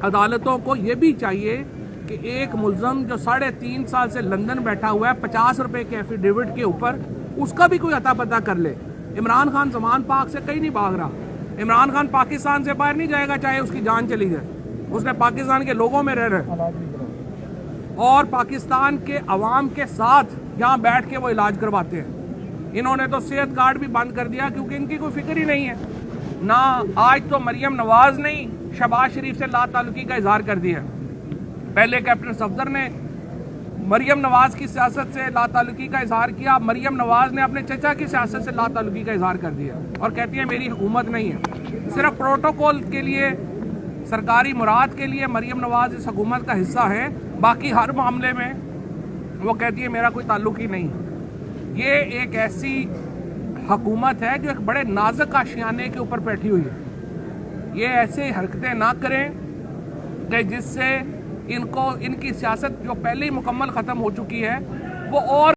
अदालतों को ये भी चाहिए कि एक मुल्ज़म जो 3.5 साल से लंदन बैठा हुआ है 50 रुपए के एफिडेविट के ऊपर, उसका भी कोई अता पता कर ले। इमरान खान जमान पाक से कहीं नहीं भाग रहा। इमरान खान पाकिस्तान से बाहर नहीं जाएगा चाहे उसकी जान चली जाए। उसने पाकिस्तान के लोगों में रह रहे और पाकिस्तान के अवाम के साथ यहाँ बैठ के वो इलाज करवाते हैं। इन्होंने तो सेहत कार्ड भी बंद कर दिया क्योंकि इनकी कोई फिक्र ही नहीं है ना। आज तो मरियम नवाज ने शहबाज शरीफ से लाताल्लुकी का इजहार कर दिया। पहले कैप्टन सफदर ने मरियम नवाज की सियासत से लाताल्लुकी का इजहार किया। मरियम नवाज ने अपने चचा की सियासत से लाताल्लुकी का इजहार कर दिया और कहती है मेरी हुकूमत नहीं है। सिर्फ प्रोटोकॉल के लिए, सरकारी मुराद के लिए मरियम नवाज इस हुकूमत का हिस्सा है, बाकी हर मामले में वो कहती है मेरा कोई ताल्लुक ही नहीं। ये एक ऐसी हुकूमत है जो एक बड़े नाजुक आशियाने के ऊपर बैठी हुई है। ये ऐसे हरकतें ना करें कि जिससे इनको इनकी सियासत जो पहले ही मुकम्मल ख़त्म हो चुकी है वो और